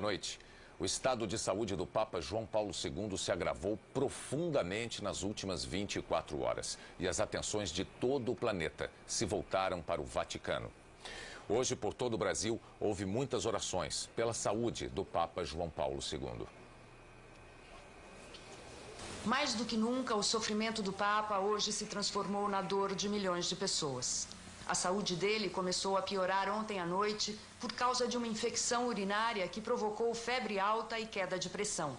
noite. O estado de saúde do Papa João Paulo II se agravou profundamente nas últimas 24 horas. E as atenções de todo o planeta se voltaram para o Vaticano. Hoje, por todo o Brasil, houve muitas orações pela saúde do Papa João Paulo II. Mais do que nunca, o sofrimento do Papa hoje se transformou na dor de milhões de pessoas. A saúde dele começou a piorar ontem à noite por causa de uma infecção urinária que provocou febre alta e queda de pressão.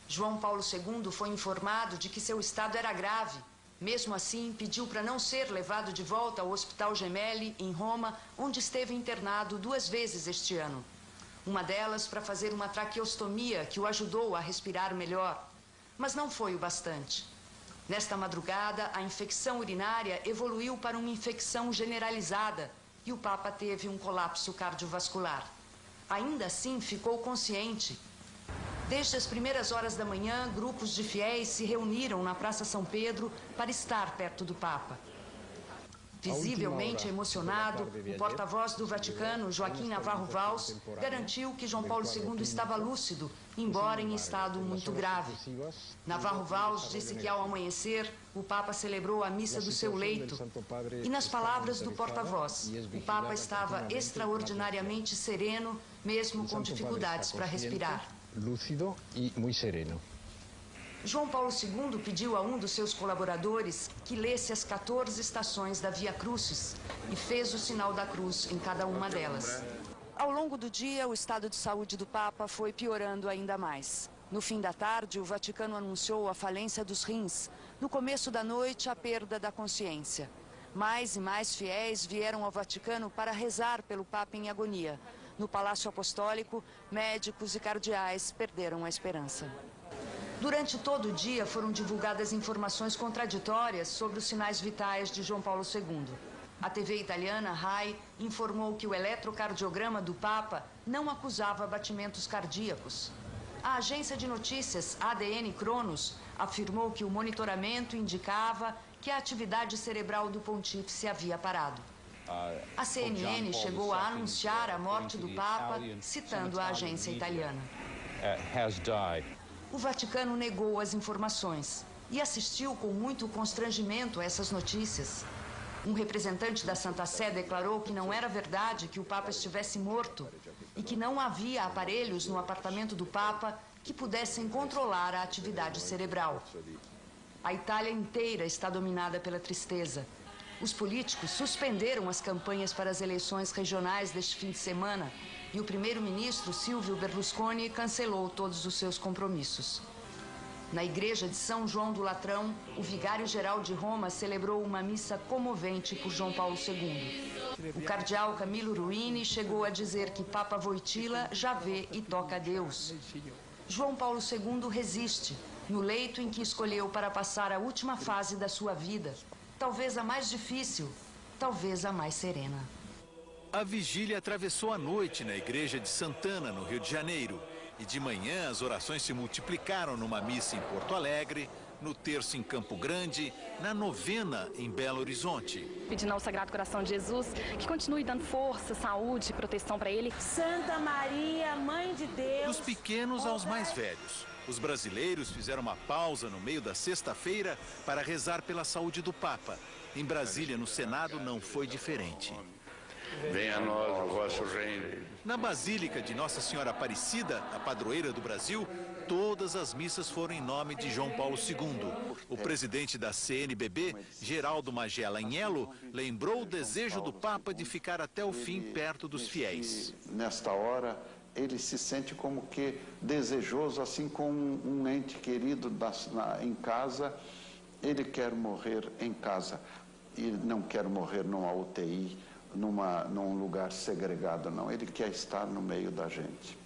João Paulo II foi informado de que seu estado era grave. Mesmo assim, pediu para não ser levado de volta ao Hospital Gemelli, em Roma, onde esteve internado 2 vezes este ano. Uma delas para fazer uma traqueostomia que o ajudou a respirar melhor. Mas não foi o bastante. Nesta madrugada, a infecção urinária evoluiu para uma infecção generalizada e o Papa teve um colapso cardiovascular. Ainda assim, ficou consciente. Desde as primeiras horas da manhã, grupos de fiéis se reuniram na Praça São Pedro para estar perto do Papa. Visivelmente emocionado, o porta-voz do Vaticano, Joaquim Navarro Valls, garantiu que João Paulo II estava lúcido, embora em estado muito grave. Navarro Valls disse que, ao amanhecer, o Papa celebrou a missa do seu leito. E, nas palavras do porta-voz, o Papa estava extraordinariamente sereno, mesmo com dificuldades para respirar. Lúcido e muito sereno. João Paulo II pediu a um dos seus colaboradores que lesse as 14 estações da Via Crucis e fez o sinal da cruz em cada uma delas. Ao longo do dia, o estado de saúde do Papa foi piorando ainda mais. No fim da tarde, o Vaticano anunciou a falência dos rins. No começo da noite, a perda da consciência. Mais e mais fiéis vieram ao Vaticano para rezar pelo Papa em agonia. No Palácio Apostólico, médicos e cardeais perderam a esperança. Durante todo o dia foram divulgadas informações contraditórias sobre os sinais vitais de João Paulo II. A TV italiana RAI informou que o eletrocardiograma do Papa não acusava batimentos cardíacos. A agência de notícias ADN Cronos afirmou que o monitoramento indicava que a atividade cerebral do pontífice havia parado. A CNN chegou a anunciar a morte do Papa, citando a agência italiana. O Vaticano negou as informações e assistiu com muito constrangimento a essas notícias. Um representante da Santa Sé declarou que não era verdade que o Papa estivesse morto e que não havia aparelhos no apartamento do Papa que pudessem controlar a atividade cerebral. A Itália inteira está dominada pela tristeza. Os políticos suspenderam as campanhas para as eleições regionais deste fim de semana e o primeiro-ministro Silvio Berlusconi cancelou todos os seus compromissos. Na igreja de São João do Latrão, o vigário-geral de Roma celebrou uma missa comovente por João Paulo II. O cardeal Camilo Ruini chegou a dizer que Papa Wojtyła já vê e toca a Deus. João Paulo II resiste, no leito em que escolheu para passar a última fase da sua vida, talvez a mais difícil, talvez a mais serena. A vigília atravessou a noite na igreja de Santana, no Rio de Janeiro. E de manhã as orações se multiplicaram numa missa em Porto Alegre, no terço em Campo Grande, na novena em Belo Horizonte. Pedindo ao Sagrado Coração de Jesus que continue dando força, saúde e proteção para ele. Santa Maria, Mãe de Deus. Dos pequenos aos mais velhos. Os brasileiros fizeram uma pausa no meio da sexta-feira para rezar pela saúde do Papa. Em Brasília, no Senado, não foi diferente. Venha a nós o vosso reino. Na Basílica de Nossa Senhora Aparecida, a padroeira do Brasil, todas as missas foram em nome de João Paulo II. O presidente da CNBB, Geraldo Magela Agnello, lembrou o desejo do Papa de ficar até o fim perto dos fiéis. Nesta hora, ele se sente como que desejoso, assim como um ente querido em casa. Ele quer morrer em casa. Ele não quer morrer numa UTI, num lugar segregado, não. Ele quer estar no meio da gente.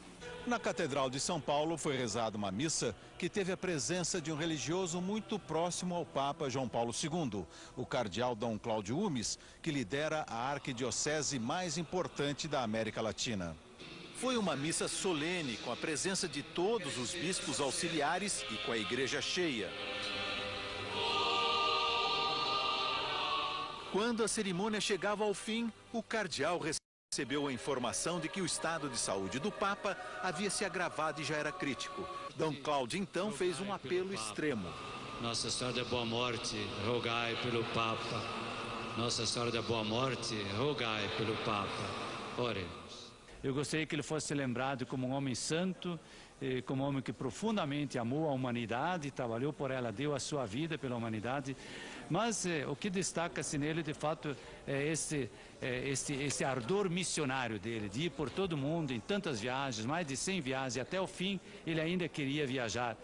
Na Catedral de São Paulo foi rezada uma missa que teve a presença de um religioso muito próximo ao Papa João Paulo II, o cardeal Dom Cláudio Umes, que lidera a arquidiocese mais importante da América Latina. Foi uma missa solene, com a presença de todos os bispos auxiliares e com a igreja cheia. Quando a cerimônia chegava ao fim, o cardeal recebeu recebeu a informação de que o estado de saúde do Papa havia se agravado e já era crítico. Dom Cláudio, então, fez um apelo extremo. Nossa Senhora da Boa Morte, rogai pelo Papa. Nossa Senhora da Boa Morte, rogai pelo Papa. Oremos. Eu gostaria que ele fosse lembrado como um homem santo, como um homem que profundamente amou a humanidade, trabalhou por ela, deu a sua vida pela humanidade. Mas o que destaca-se nele, de fato, é esse ardor missionário dele, de ir por todo o mundo, em tantas viagens, mais de 100 viagens, e até o fim ele ainda queria viajar.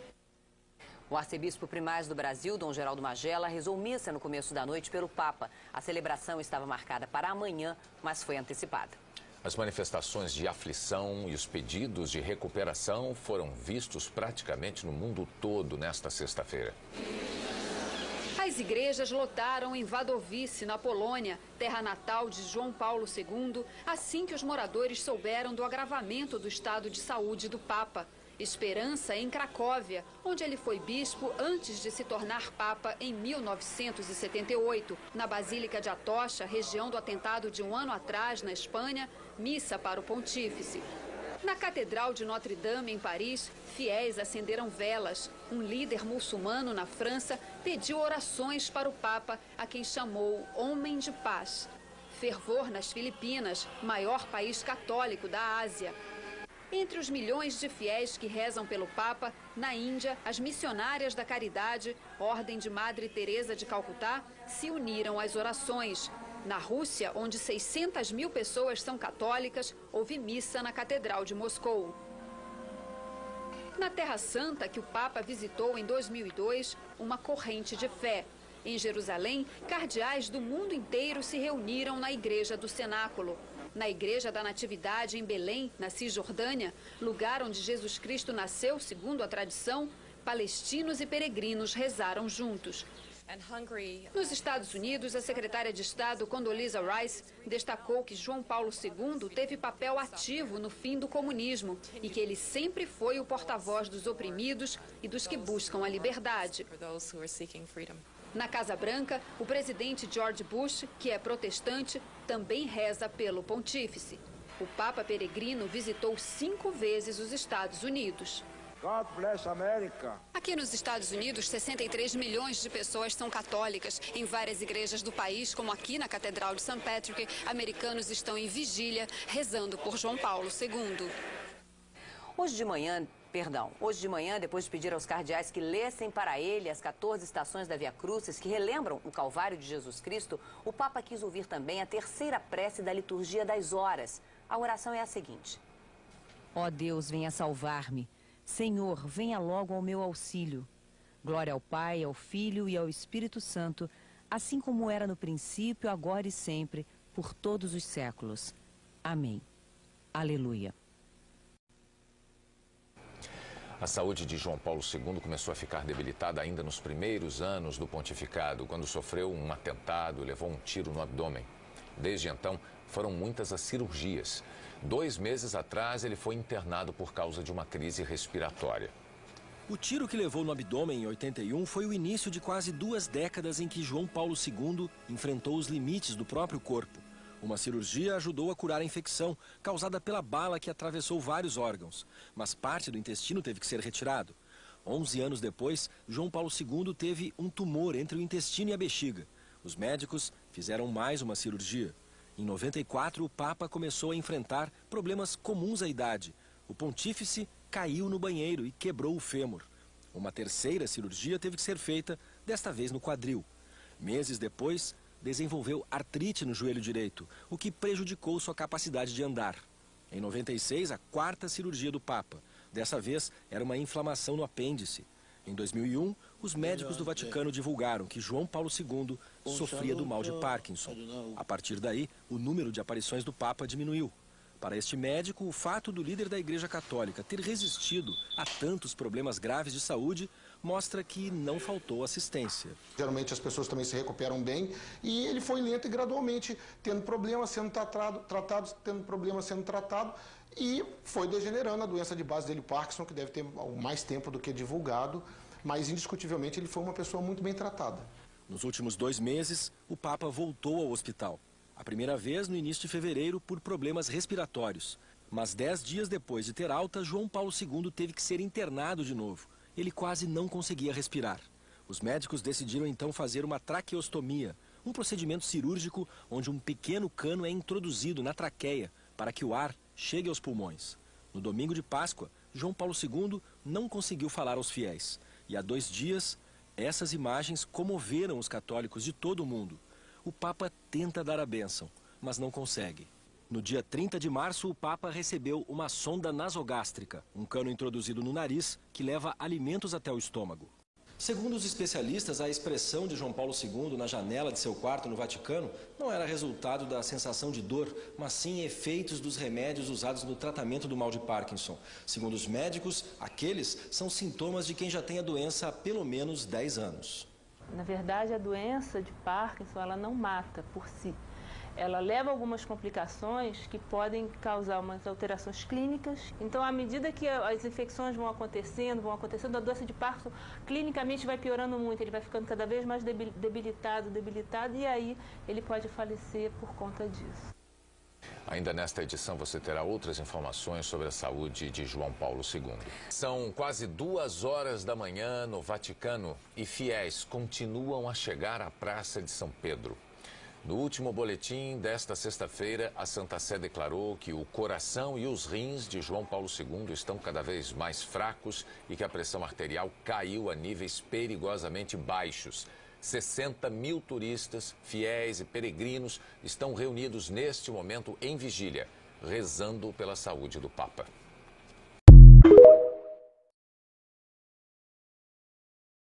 O arcebispo primaz do Brasil, Dom Geraldo Magela, rezou missa no começo da noite pelo Papa. A celebração estava marcada para amanhã, mas foi antecipada. As manifestações de aflição e os pedidos de recuperação foram vistos praticamente no mundo todo nesta sexta-feira. As igrejas lotaram em Wadowice, na Polônia, terra natal de João Paulo II, assim que os moradores souberam do agravamento do estado de saúde do Papa. Esperança em Cracóvia, onde ele foi bispo antes de se tornar Papa em 1978. Na Basílica de Atocha, região do atentado de um ano atrás, na Espanha, missa para o pontífice. Na Catedral de Notre-Dame, em Paris, fiéis acenderam velas. Um líder muçulmano na França pediu orações para o Papa, a quem chamou Homem de Paz. Fervor nas Filipinas, maior país católico da Ásia. Entre os milhões de fiéis que rezam pelo Papa, na Índia, as missionárias da Caridade, Ordem de Madre Teresa de Calcutá, se uniram às orações. Na Rússia, onde 600 mil pessoas são católicas, houve missa na Catedral de Moscou. Na Terra Santa, que o Papa visitou em 2002, uma corrente de fé. Em Jerusalém, cardeais do mundo inteiro se reuniram na Igreja do Cenáculo. Na Igreja da Natividade, em Belém, na Cisjordânia, lugar onde Jesus Cristo nasceu, segundo a tradição, palestinos e peregrinos rezaram juntos. Nos Estados Unidos, a secretária de Estado, Condoleezza Rice, destacou que João Paulo II teve papel ativo no fim do comunismo e que ele sempre foi o porta-voz dos oprimidos e dos que buscam a liberdade. Na Casa Branca, o presidente George Bush, que é protestante, também reza pelo pontífice. O Papa peregrino visitou 5 vezes os Estados Unidos. God bless America. Aqui nos Estados Unidos, 63 milhões de pessoas são católicas. Em várias igrejas do país, como aqui na Catedral de St. Patrick, americanos estão em vigília, rezando por João Paulo II. Hoje de manhã, depois de pedir aos cardeais que lessem para ele as 14 estações da Via Crucis, que relembram o Calvário de Jesus Cristo, o Papa quis ouvir também a terceira prece da liturgia das horas. A oração é a seguinte: ó Deus, venha salvar-me. Senhor, venha logo ao meu auxílio. Glória ao Pai, ao Filho e ao Espírito Santo, assim como era no princípio, agora e sempre, por todos os séculos. Amém. Aleluia. A saúde de João Paulo II começou a ficar debilitada ainda nos primeiros anos do pontificado, quando sofreu um atentado e levou um tiro no abdômen. Desde então, foram muitas as cirurgias. 2 meses atrás, ele foi internado por causa de uma crise respiratória. O tiro que levou no abdômen em 81 foi o início de quase 2 décadas em que João Paulo II enfrentou os limites do próprio corpo. Uma cirurgia ajudou a curar a infecção causada pela bala que atravessou vários órgãos, mas parte do intestino teve que ser retirado. 11 anos depois, João Paulo II teve um tumor entre o intestino e a bexiga. Os médicos fizeram mais uma cirurgia. Em 94, o Papa começou a enfrentar problemas comuns à idade. O pontífice caiu no banheiro e quebrou o fêmur. Uma terceira cirurgia teve que ser feita, desta vez no quadril. Meses depois, desenvolveu artrite no joelho direito, o que prejudicou sua capacidade de andar. Em 96, a 4ª cirurgia do Papa. Dessa vez, era uma inflamação no apêndice. Em 2001, os médicos do Vaticano divulgaram que João Paulo II sofria do mal de Parkinson. A partir daí, o número de aparições do Papa diminuiu. Para este médico, o fato do líder da Igreja Católica ter resistido a tantos problemas graves de saúde mostra que não faltou assistência. Geralmente as pessoas também se recuperam bem e ele foi lento e gradualmente tendo problemas sendo tratado, tendo problemas sendo tratado e foi degenerando a doença de base dele, Parkinson, que deve ter mais tempo do que divulgado, mas indiscutivelmente ele foi uma pessoa muito bem tratada. Nos últimos 2 meses, o Papa voltou ao hospital. A primeira vez no início de fevereiro por problemas respiratórios. Mas 10 dias depois de ter alta, João Paulo II teve que ser internado de novo. Ele quase não conseguia respirar. Os médicos decidiram então fazer uma traqueostomia, um procedimento cirúrgico onde um pequeno cano é introduzido na traqueia para que o ar chegue aos pulmões. No domingo de Páscoa, João Paulo II não conseguiu falar aos fiéis. E há 2 dias, essas imagens comoveram os católicos de todo o mundo. O Papa tenta dar a bênção, mas não consegue. No dia 30 de março, o Papa recebeu uma sonda nasogástrica, um cano introduzido no nariz que leva alimentos até o estômago. Segundo os especialistas, a expressão de João Paulo II na janela de seu quarto no Vaticano não era resultado da sensação de dor, mas sim efeitos dos remédios usados no tratamento do mal de Parkinson. Segundo os médicos, aqueles são sintomas de quem já tem a doença há pelo menos 10 anos. Na verdade, a doença de Parkinson, ela não mata por si. Ela leva algumas complicações que podem causar umas alterações clínicas. Então, à medida que as infecções vão acontecendo, a doença de Parkinson clinicamente vai piorando muito. Ele vai ficando cada vez mais debilitado, e aí ele pode falecer por conta disso. Ainda nesta edição você terá outras informações sobre a saúde de João Paulo II. São quase 2 horas da manhã no Vaticano e fiéis continuam a chegar à Praça de São Pedro. No último boletim desta sexta-feira, a Santa Sé declarou que o coração e os rins de João Paulo II estão cada vez mais fracos e que a pressão arterial caiu a níveis perigosamente baixos. 60 mil turistas, fiéis e peregrinos estão reunidos neste momento em vigília, rezando pela saúde do Papa.